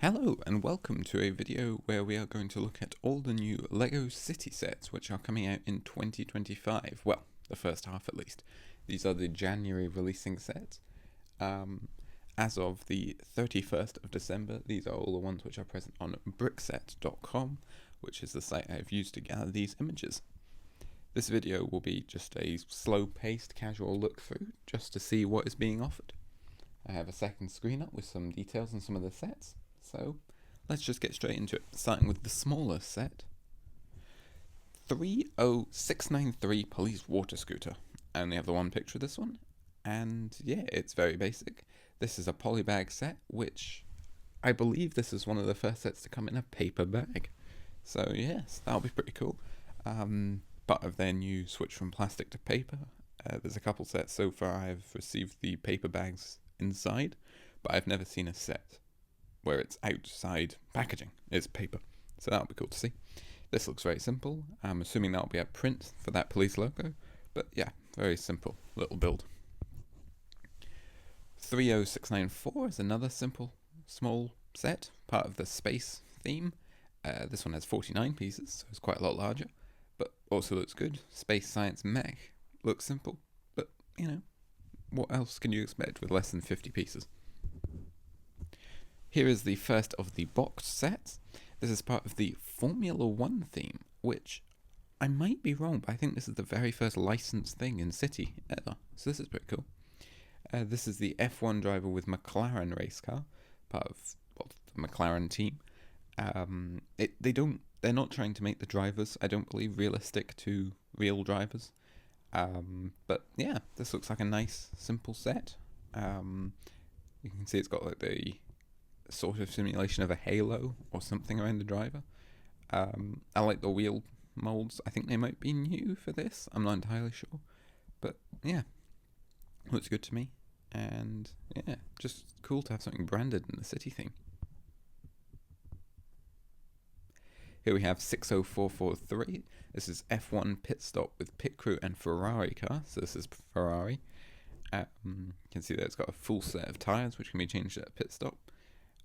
Hello and welcome to a video where we are going to look at all the new LEGO City sets which are coming out in 2025, well, the first half at least. These are the January releasing sets. As of the 31st of December, these are all the ones which are present on brickset.com, which is the site I've used to gather these images. This video will be just a slow-paced, casual look through, just to see what is being offered. I have a second screen up with some details on some of the sets. So let's just get straight into it, starting with the smaller set. 30693 Police Water Scooter. I only have the one picture of this one, and yeah, it's very basic. This is a polybag set, which I believe this is one of the first sets to come in a paper bag. So yes, that'll be pretty cool. Part of their new switch from plastic to paper. There's a couple sets so far I've received the paper bags inside, but I've never seen a set where it's outside packaging, it's paper. So that'll be cool to see. This looks very simple. I'm assuming that'll be a print for that police logo. But yeah, very simple little build. 30694 is another simple, small set, part of the space theme. This one has 49 pieces, so it's quite a lot larger, but also looks good. Space Science Mech looks simple, but you know, what else can you expect with less than 50 pieces? Here is the first of the boxed sets. This is part of the Formula One theme, which I might be wrong, but I think this is the very first licensed thing in City ever. So this is pretty cool. This is the F1 driver with McLaren race car, part of the McLaren team. They're not trying to make the drivers, I don't believe, realistic to real drivers. But yeah, this looks like a nice, simple set. You can see it's got like the sort of simulation of a halo or something around the driver. I like the wheel molds. I think they might be new for this. I'm not entirely sure. But yeah, looks good to me. And yeah, just cool to have something branded in the City theme. Here we have 60443. This is F1 pit stop with pit crew and Ferrari car. So this is Ferrari. You can see that it's got a full set of tyres which can be changed at a pit stop.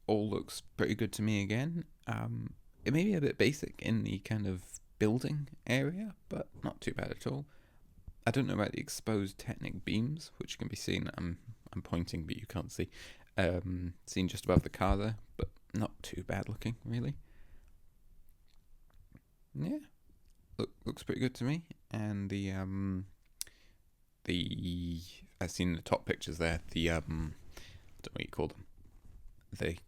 All looks pretty good to me again. It may be a bit basic in the kind of building area, but not too bad at all. I don't know about the exposed Technic beams, which can be seen. I'm pointing, but you can't see. Seen just above the car there, but not too bad looking, really. Yeah, looks pretty good to me. And I've seen the top pictures there. I don't know what you call them. The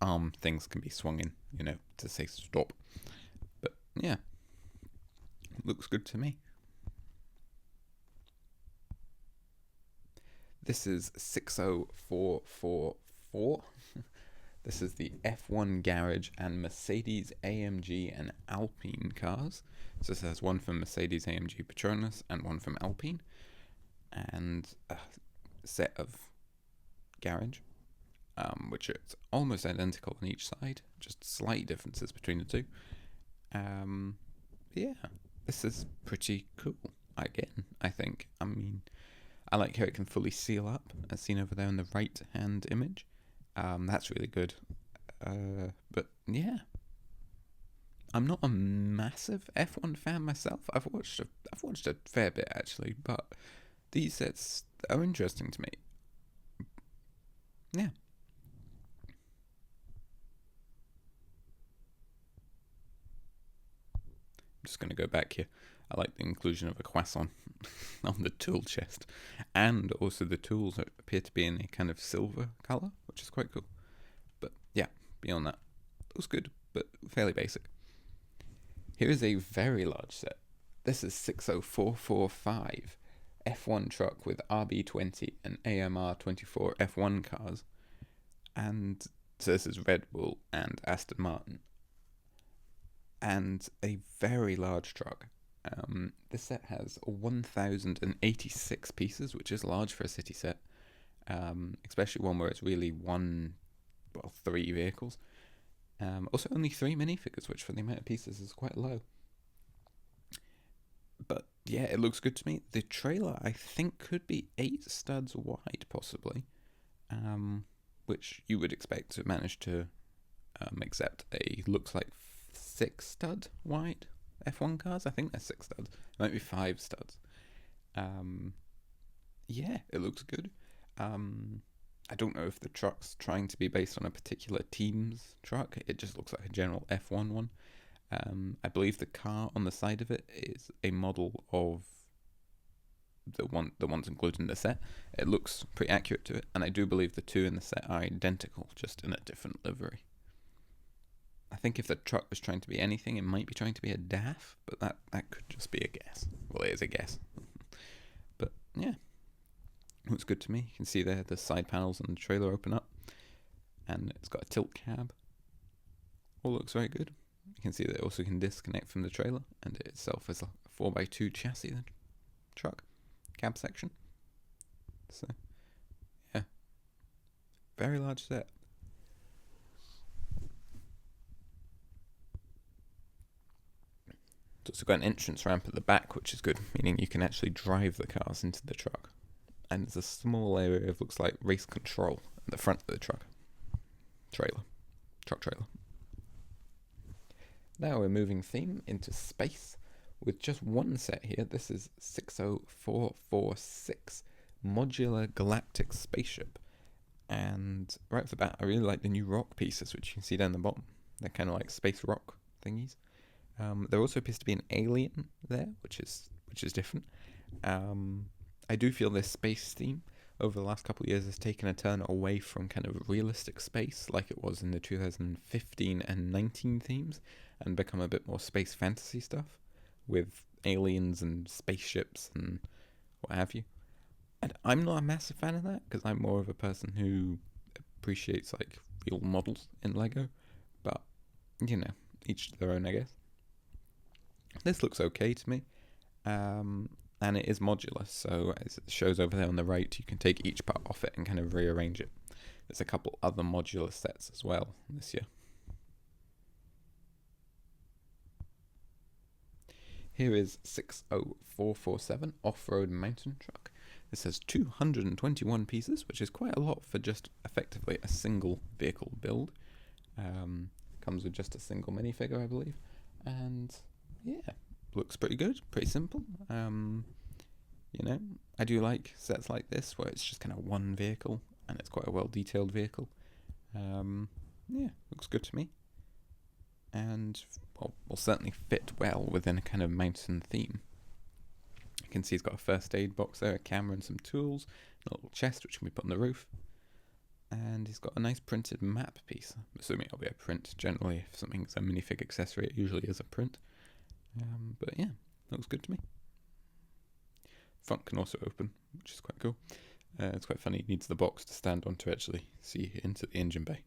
arm things can be swung in, you know, to say stop. But yeah, looks good to me. This is 60444. This is the F1 Garage and Mercedes AMG and Alpine cars. So this has one from Mercedes AMG Petronas and one from Alpine. And a set of garage, which is almost identical on each side, just slight differences between the two. Yeah, this is pretty cool, again, I think. I mean, I like how it can fully seal up, as seen over there in the right-hand image. That's really good. But yeah, I'm not a massive F1 fan myself. I've watched a fair bit, actually, but these sets are interesting to me. Yeah. I'm just going to go back here. I like the inclusion of a croissant on the tool chest. And also the tools appear to be in a kind of silver colour, which is quite cool. But yeah, beyond that, it was good, but fairly basic. Here is a very large set. This is 60445. F1 truck with RB20 and AMR24 F1 cars. And so this is Red Bull and Aston Martin. And a very large truck. This set has 1,086 pieces, which is large for a city set, especially one where it's really three vehicles. Also only 3 minifigures, which for the amount of pieces is quite low. But yeah, it looks good to me. The trailer, I think, could be 8 studs wide, possibly, which you would expect to manage to except a looks like 6-stud wide F1 cars. I think they're 6 studs. It might be 5 studs. Yeah, it looks good. I don't know if the truck's trying to be based on a particular team's truck. It just looks like a general F1 one. I believe the car on the side of it is a model of the ones included in the set. It looks pretty accurate to it, and I do believe the two in the set are identical, just in a different livery. I think if the truck was trying to be anything, it might be trying to be a DAF, but that could just be a guess. Well, it is a guess. But yeah, looks good to me. You can see there the side panels and the trailer open up, and it's got a tilt cab. All looks very good. You can see that it also can disconnect from the trailer, and it itself is a 4x2 chassis, the truck cab section. So yeah, very large set. It's also got an entrance ramp at the back, which is good, meaning you can actually drive the cars into the truck. And there's a small area of looks like race control at the front of the truck trailer. Now we're moving theme into space with just one set here. This is 60446 Modular Galactic Spaceship. And right off the bat, I really like the new rock pieces, which you can see down the bottom. They're kind of like space rock thingies. There also appears to be an alien there, which is different. I do feel this space theme over the last couple of years has taken a turn away from kind of realistic space like it was in the 2015 and 19 themes, and become a bit more space fantasy stuff with aliens and spaceships and what have you. And I'm not a massive fan of that, because I'm more of a person who appreciates like real models in Lego, but you know, each to their own, I guess. This looks okay to me, and it is modular, so as it shows over there on the right, you can take each part off it and kind of rearrange it. There's a couple other modular sets as well this year. Here is 60447 Off-Road Mountain Truck. This has 221 pieces, which is quite a lot for just effectively a single vehicle build. Comes with just a single minifigure, I believe, and yeah, looks pretty good, pretty simple. You know, I do like sets like this where it's just kind of one vehicle and it's quite a well-detailed vehicle. Yeah, looks good to me, and will certainly fit well within a kind of mountain theme. You can see he's got a first aid box there, a camera and some tools, a little chest which can be put on the roof, and he's got a nice printed map piece. I'm assuming it'll be a print. Generally, if something's a minifig accessory, it usually is a print. But yeah, looks good to me. Front can also open, which is quite cool. It's quite funny, it needs the box to stand on to actually see into the engine bay.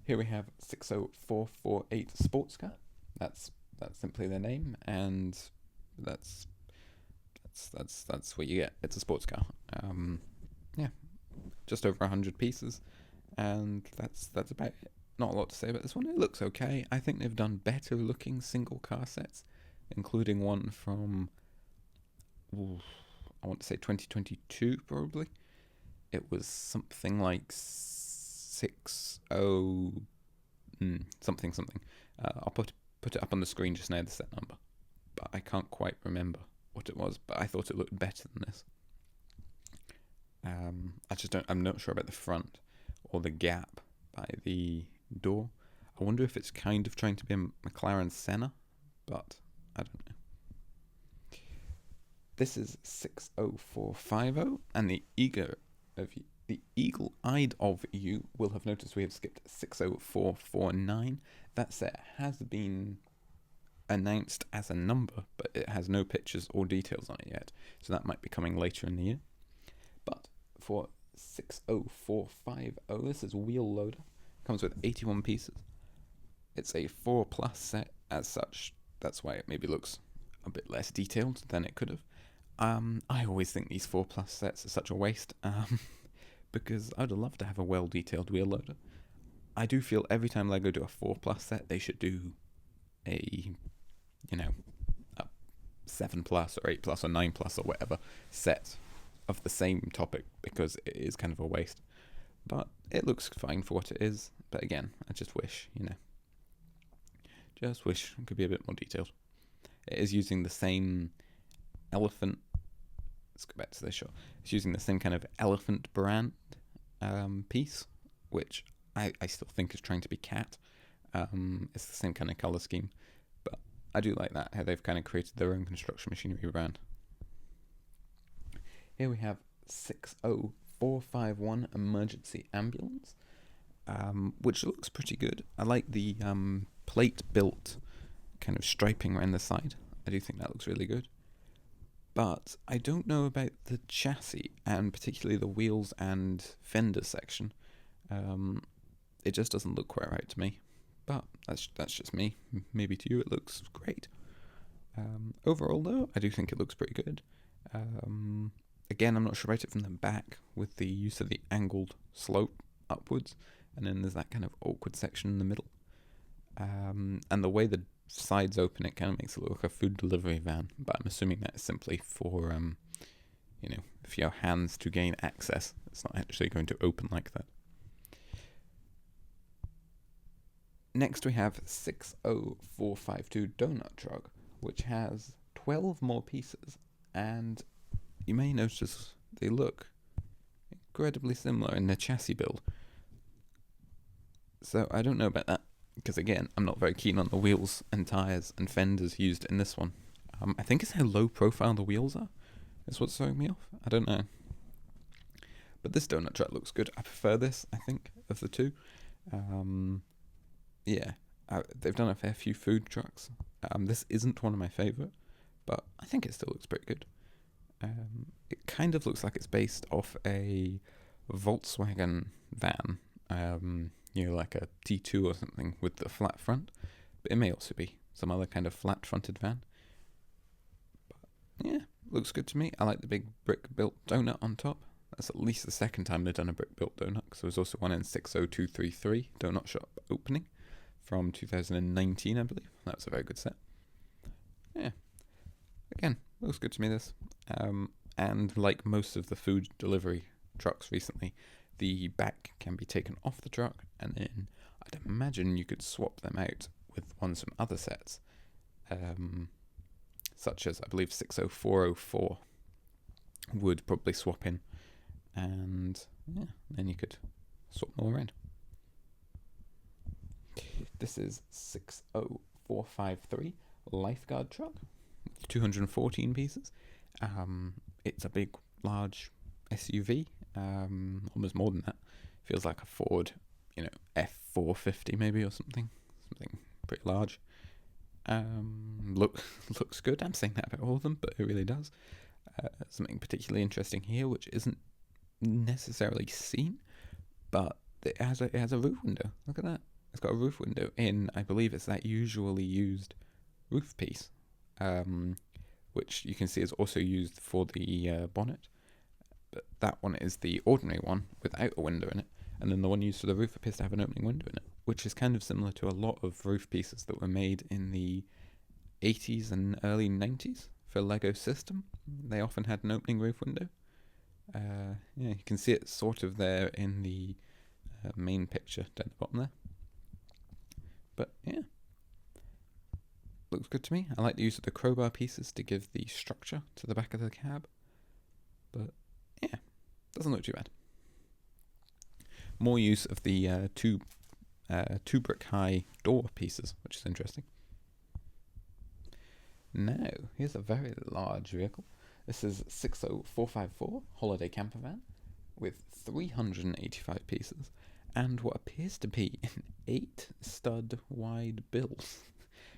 Here we have 60448 Sports Car. That's simply their name, and that's what you get. It's a sports car. Yeah, just over 100 pieces, and that's about it. Not a lot to say about this one. It looks okay. I think they've done better looking single car sets, including one from, I want to say 2022 probably. It was something like 60 something. I'll put it up on the screen just now, the set number, but I can't quite remember what it was. But I thought it looked better than this. I'm not sure about the front or the gap by the door. I wonder if it's kind of trying to be a McLaren Senna, but I don't know. This is 60450, and the eagle-eyed of you will have noticed we have skipped 60449. That set has been announced as a number, but it has no pictures or details on it yet, so that might be coming later in the year. But for 60450, this is wheel loader. Comes with 81 pieces. It's a 4+ set as such. That's why it maybe looks a bit less detailed than it could have. I always think these 4+ sets are such a waste, because I'd love to have a well-detailed wheel loader. I do feel every time Lego do a 4+ set, they should do a 7+ or 8+ or 9+ or whatever set of the same topic, because it is kind of a waste. But it looks fine for what it is. But again, I just wish, just wish it could be a bit more detailed. It is using the same elephant. Let's go back to this shot. It's using the same kind of elephant brand piece, which I still think is trying to be cat. It's the same kind of color scheme, but I do like that, how they've kind of created their own construction machinery brand. Here we have 60451 Emergency Ambulance, which looks pretty good. I like the plate-built kind of striping around the side. I do think that looks really good. But I don't know about the chassis, and particularly the wheels and fender section. It just doesn't look quite right to me. But that's just me. Maybe to you it looks great. Overall, though, I do think it looks pretty good. Again, I'm not sure about it from the back, with the use of the angled slope upwards, and then there's that kind of awkward section in the middle. And the way the sides open, it kind of makes it look like a food delivery van, but I'm assuming that's simply for, if your hands to gain access. It's not actually going to open like that. Next we have 60452 Donut Truck, which has 12 more pieces, and you may notice they look incredibly similar in their chassis build. So I don't know about that, because again, I'm not very keen on the wheels and tyres and fenders used in this one. I think it's how low profile the wheels are. That's what's throwing me off. I don't know. But this donut truck looks good. I prefer this, I think, of the two. They've done a fair few food trucks. This isn't one of my favourite, but I think it still looks pretty good. It kind of looks like it's based off a Volkswagen van, like a T2 or something with the flat front, but it may also be some other kind of flat-fronted van. But yeah, looks good to me. I like the big brick-built donut on top. That's at least the second time they've done a brick-built donut, because there was also one in 60233 Donut Shop opening from 2019, I believe. That was a very good set. Yeah. Again, looks good to me, this. And like most of the food delivery trucks recently, the back can be taken off the truck, and then I'd imagine you could swap them out with ones from other sets, such as, I believe, 60404 would probably swap in, and yeah, then you could swap them all around. This is 60453 Lifeguard Truck, 214 pieces. It's a big, large SUV, almost more than that. Feels like a Ford, F450 maybe, or something pretty large. Looks good. I'm saying that about all of them, but it really does. Something particularly interesting here, which isn't necessarily seen, but it has a roof window. Look at that. It's got a roof window in, I believe it's that usually used roof piece, which you can see is also used for the bonnet. But that one is the ordinary one without a window in it, and then the one used for the roof appears to have an opening window in it, which is kind of similar to a lot of roof pieces that were made in the 80s and early 90s for Lego System. They often had an opening roof window. You can see it sort of there in the main picture down the bottom there. But yeah, looks good to me. I like the use of the crowbar pieces to give the structure to the back of the cab. But yeah, doesn't look too bad. More use of the two brick high door pieces, which is interesting. Now, here's a very large vehicle. This is 60454 Holiday Camper Van with 385 pieces and what appears to be an 8 stud wide build,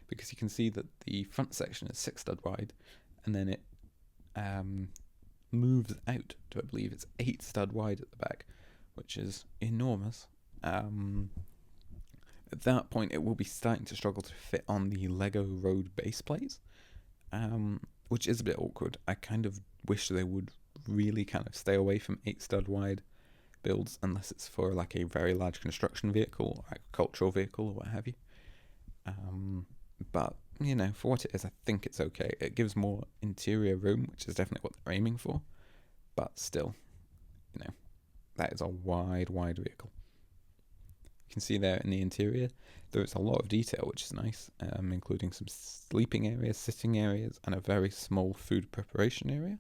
because you can see that the front section is 6 stud wide, and then it moves out to, I believe it's 8 stud wide at the back, which is enormous. At that point, it will be starting to struggle to fit on the Lego road base plates, which is a bit awkward. I kind of wish they would really kind of stay away from 8 stud wide builds unless it's for like a very large construction vehicle or agricultural vehicle or what have you. But for what it is, I think it's okay. It gives more interior room, which is definitely what they're aiming for, but still, that is a wide vehicle. You can see there in the interior, there is a lot of detail, which is nice, including some sleeping areas, sitting areas, and a very small food preparation area.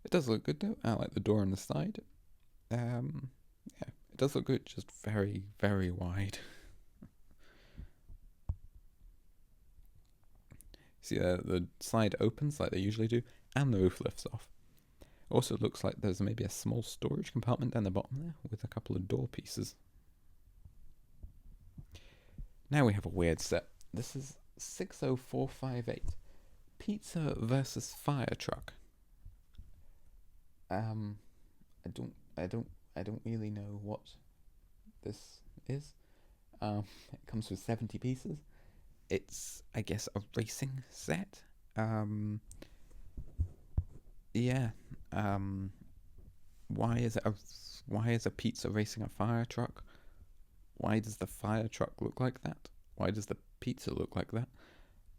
It does look good though. I like the door on the side. Yeah, it does look good, just very, very wide. See, the side opens like they usually do, and the roof lifts off. Also, looks like there's maybe a small storage compartment down the bottom there with a couple of door pieces. Now we have a weird set. This is 60458. Pizza versus fire truck. I don't really know what this is. It comes with 70 pieces. It's, I guess, a racing set. Yeah. Why is a pizza racing a fire truck? Why does the fire truck look like that? Why does the pizza look like that?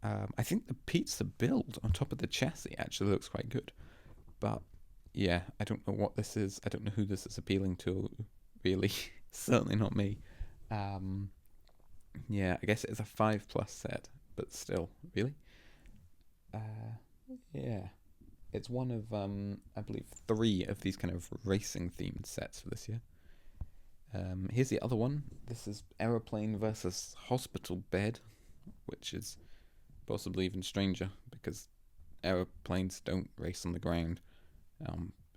I think the pizza build on top of the chassis actually looks quite good. But yeah, I don't know what this is. I don't know who this is appealing to, really. Certainly not me. Yeah, I guess it is a 5+ set, but still, really? Yeah. It's one of, I believe, 3 of these kind of racing-themed sets for this year. Here's the other one. This is aeroplane versus hospital bed, which is possibly even stranger, because aeroplanes don't race on the ground.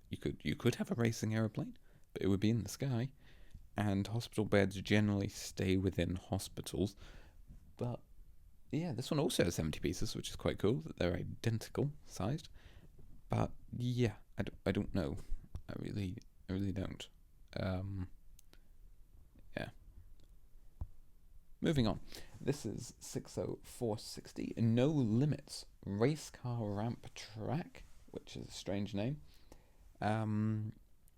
You could have a racing aeroplane, but it would be in the sky. And hospital beds generally stay within hospitals. But yeah, this one also has 70 pieces, which is quite cool that they're identical sized. But yeah, I don't know. I really don't. Yeah. Moving on. This is 60460. No Limits Race Car Ramp Track, which is a strange name.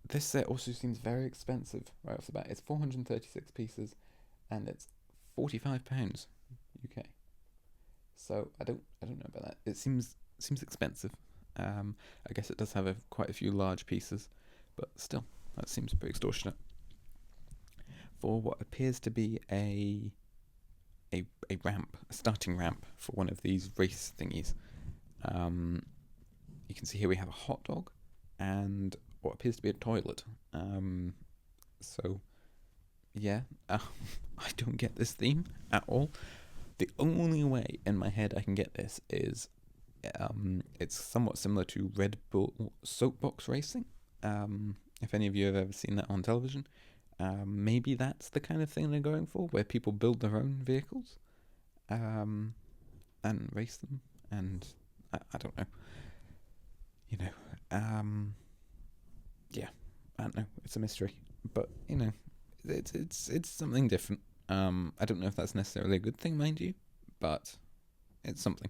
This set also seems very expensive right off the bat. It's 436 pieces, and it's £45 UK. So I don't know about that. It seems expensive. I guess it does have quite a few large pieces, but still, that seems pretty extortionate for what appears to be a ramp, a starting ramp for one of these race thingies. You can see here we have a hot dog and what appears to be a toilet. So yeah, I don't get this theme at all. The only way in my head I can get this is it's somewhat similar to Red Bull soapbox racing. If any of you have ever seen that on television, maybe that's the kind of thing they're going for, where people build their own vehicles and race them. And I don't know. You know, yeah, I don't know. It's a mystery, but you know, it's something different. I don't know if that's necessarily a good thing, mind you, but it's something.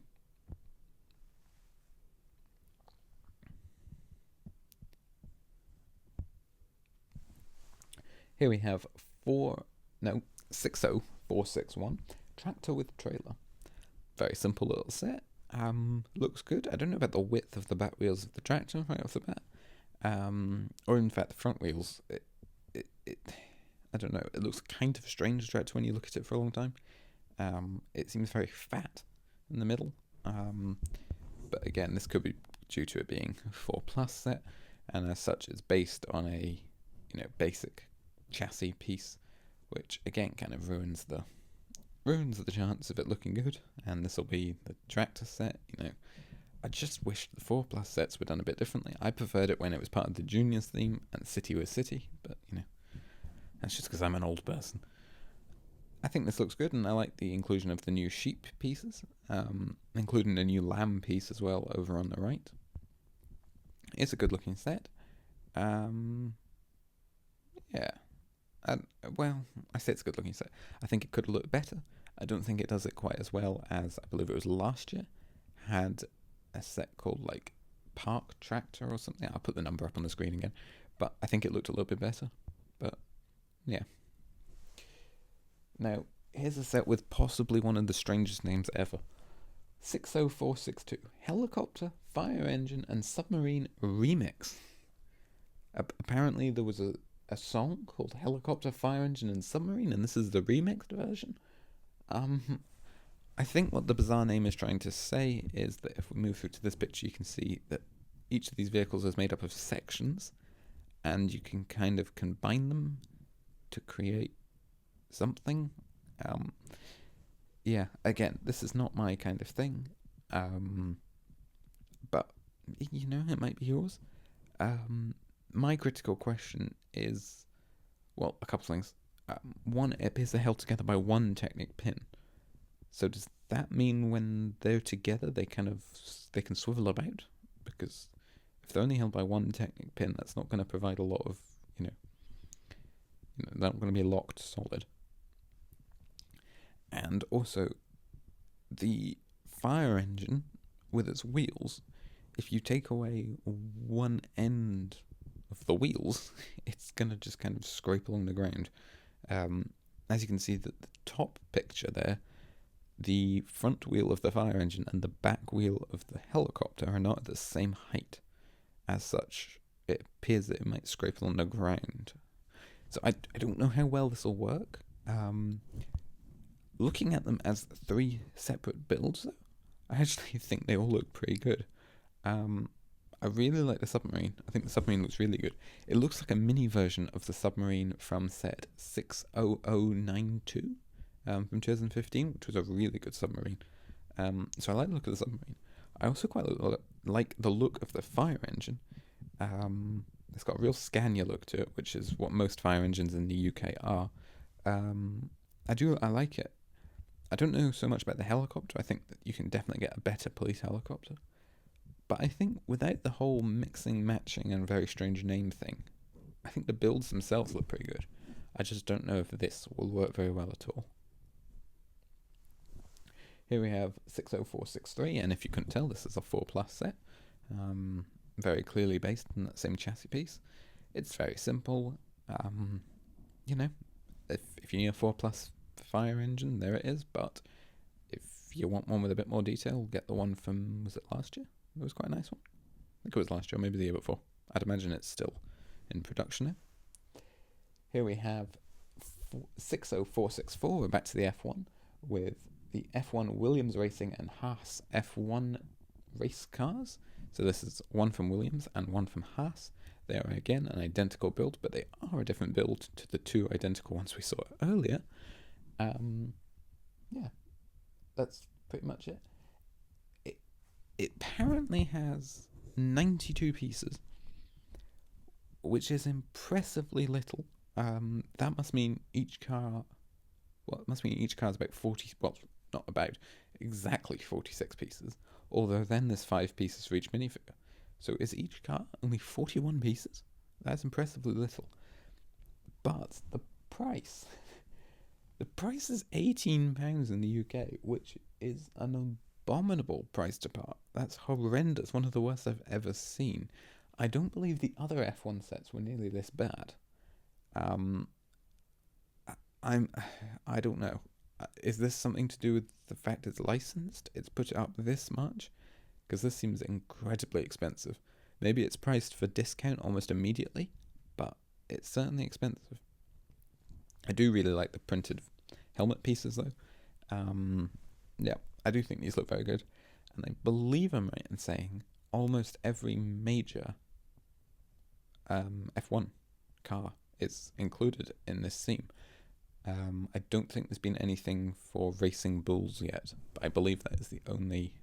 Here we have 60461 tractor with trailer. Very simple little set. Looks good. I don't know about the width of the back wheels of the tractor right off the bat. Or in fact the front wheels. I don't know. It looks kind of strange tractor when you look at it for a long time. It seems very fat in the middle. But again, this could be due to it being a 4+ set, and as such, it's based on a basic chassis piece, which again kind of ruins the chance of it looking good. And this will be the tractor set. I just wish the 4+ sets were done a bit differently. I preferred it when it was part of the juniors theme and city was city, but that's just because I'm an old person. I think this looks good, and I like the inclusion of the new sheep pieces, including a new lamb piece as well over on the right. It's a good looking set. Yeah. Well, I say it's a good looking set. I think it could look better. I don't think it does it quite as well as, I believe it was last year, had a set called like Park Tractor or something. I'll put the number up on the screen again. But I think it looked a little bit better. But yeah. Now, here's a set with possibly one of the strangest names ever. 60462. Helicopter, Fire Engine, and Submarine Remix. Apparently there was a a song called Helicopter, Fire Engine and Submarine, and this is the remixed version. I think what the bizarre name is trying to say is that if we move through to this picture, you can see that each of these vehicles is made up of sections, and you can kind of combine them to create something. Yeah, again, this is not my kind of thing, but you know, it might be yours. My critical question is, well, a couple things. One, it appears they're held together by one Technic pin. So does that mean when they're together, they can swivel about? Because if they're only held by one Technic pin, that's not going to provide a lot of, they're not going to be locked solid. And also, the fire engine with its wheels, if you take away one end of the wheels, it's going to just kind of scrape along the ground. As you can see, the top picture there, the front wheel of the fire engine and the back wheel of the helicopter are not at the same height. As such, it appears that it might scrape along the ground. So I don't know how well this will work. Looking at them as 3 separate builds, though, I actually think they all look pretty good. I really like the Submarine. I think the Submarine looks really good. It looks like a mini version of the Submarine from set 60092 from 2015, which was a really good submarine. So I like the look of the Submarine. I also quite like the look of the fire engine. It's got a real Scania look to it, which is what most fire engines in the UK are. I like it. I don't know so much about the helicopter. I think that you can definitely get a better police helicopter. But I think without the whole mixing, matching, and very strange name thing, I think the builds themselves look pretty good. I just don't know if this will work very well at all. Here we have 60463, and if you couldn't tell, this is a 4 Plus set. Very clearly based on that same chassis piece. It's very simple. If you need a 4 Plus fire engine, there it is. But if you want one with a bit more detail, get the one from, was it last year? It was quite a nice one. I think it was last year, maybe the year before. I'd imagine it's still in production now. Here we have 60464. We're back to the F1 with the F1 Williams Racing and Haas F1 race cars. So this is one from Williams and one from Haas. They are again an identical build, but they are a different build to the 2 identical ones we saw earlier. Yeah, that's pretty much it. It apparently has 92 pieces, which is impressively little. That must mean each car... Well, it must mean each car is about 40... Well, not about, exactly 46 pieces. Although then there's 5 pieces for each minifigure. So is each car only 41 pieces? That's impressively little. But the price... The price is £18 in the UK, which is an abominable price to part. That's horrendous. One of the worst I've ever seen. I don't believe the other F1 sets were nearly this bad. I don't know. Is this something to do with the fact it's licensed? It's put it up this much? Because this seems incredibly expensive. Maybe it's priced for discount almost immediately, but it's certainly expensive. I do really like the printed helmet pieces, though. Yeah, I do think these look very good. And I believe I'm right in saying almost every major F1 car is included in this theme. I don't think there's been anything for Racing Bulls yet, but I believe that is the only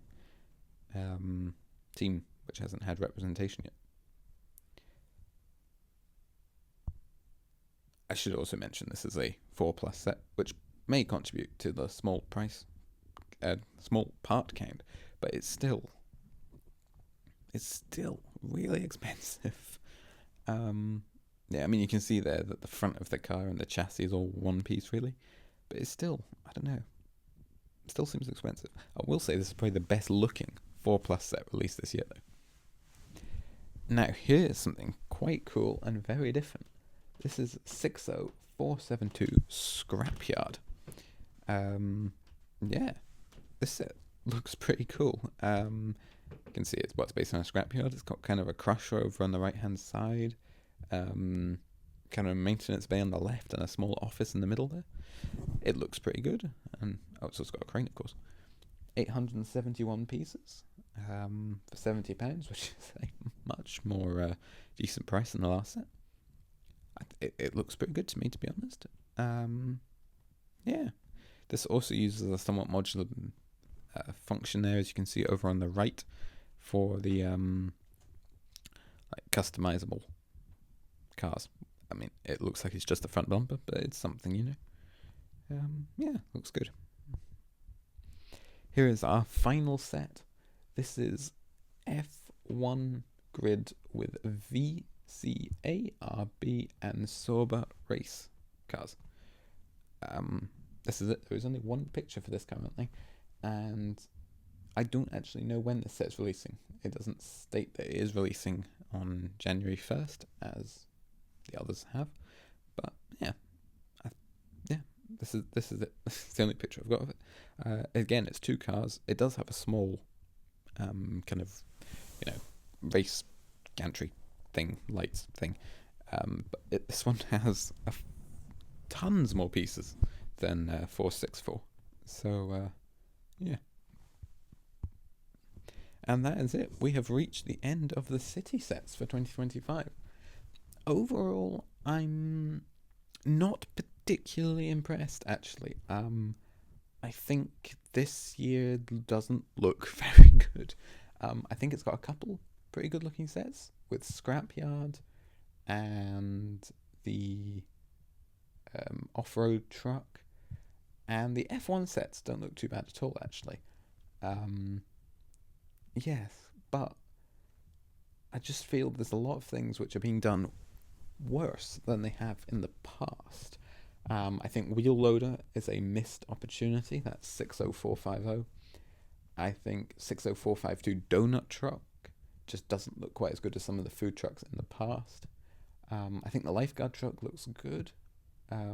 team which hasn't had representation yet. I should also mention this is a 4 Plus set, which may contribute to the small part count, but it's still really expensive. Yeah, I mean, you can see there that the front of the car and the chassis is all one piece, really, but it's still, I don't know, it still seems expensive. I will say this is probably the best looking 4 Plus set released this year, though. Now, here's something quite cool and very different. This is 60472 Scrapyard. Yeah, this set looks pretty cool. You can see it's based on a scrapyard. It's got kind of a crusher over on the right hand side. kind of maintenance bay on the left and a small office in the middle there. It looks pretty good. And it's also got a crane, of course. 871 pieces for £70, which is a much more decent price than the last set. It looks pretty good to me, to be honest. Yeah. This also uses a somewhat modular function there, as you can see over on the right, for the customizable cars. I mean, it looks like it's just the front bumper, but it's something, yeah, looks good. Here is our final set. This is F1 grid with VCA, RB, and Sauber race cars. This is it. There is only one picture for this currently, and I don't actually know when this set's releasing. It doesn't state that it is releasing on January 1st, as the others have. But yeah, this is it. This is the only picture I've got of it. Again, it's two cars. It does have a small kind of race gantry thing, lights thing. But this one has tons more pieces than 464. So yeah. And that is it. We have reached the end of the city sets for 2025. Overall, I'm not particularly impressed, actually. I think this year doesn't look very good. I think it's got a couple pretty good looking sets with Scrapyard and the off-road truck, and the F1 sets don't look too bad at all, actually. Yes, but I just feel there's a lot of things which are being done worse than they have in the past. I think Wheel Loader is a missed opportunity. That's 60450. I think 60452 Donut Truck just doesn't look quite as good as some of the food trucks in the past. I think the Lifeguard Truck looks good. I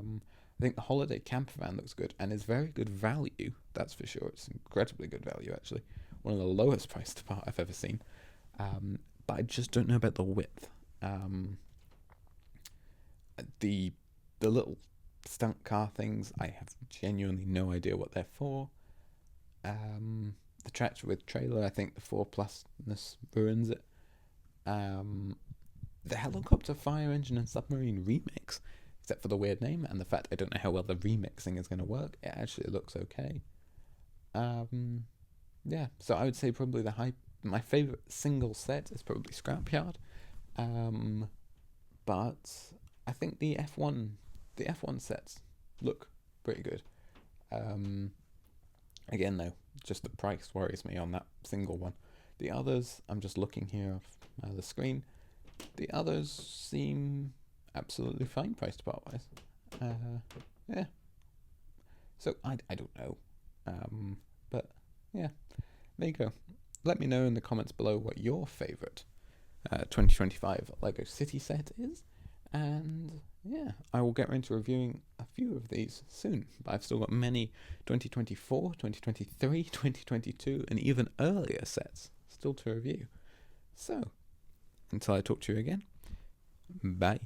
think the Holiday Camper Van looks good and is very good value, that's for sure. It's incredibly good value, actually. One of the lowest priced part I've ever seen. But I just don't know about the width. The little stunt car things, I have genuinely no idea what they're for. The tractor with trailer, I think the 4+ness ruins it. The helicopter, fire engine, and submarine remix, except for the weird name and the fact I don't know how well the remixing is going to work, it actually looks okay. Yeah, so I would say probably my favourite single set is probably Scrapyard. But I think the F1 sets look pretty good. Again though, just the price worries me on that single one. The others, I'm just looking here off the screen. The others seem absolutely fine price to part wise. Yeah. So I don't know. But yeah, there you go. Let me know in the comments below what your favourite 2025 LEGO City set is. And yeah, I will get into reviewing a few of these soon. But I've still got many 2024, 2023, 2022, and even earlier sets still to review. So, until I talk to you again, bye.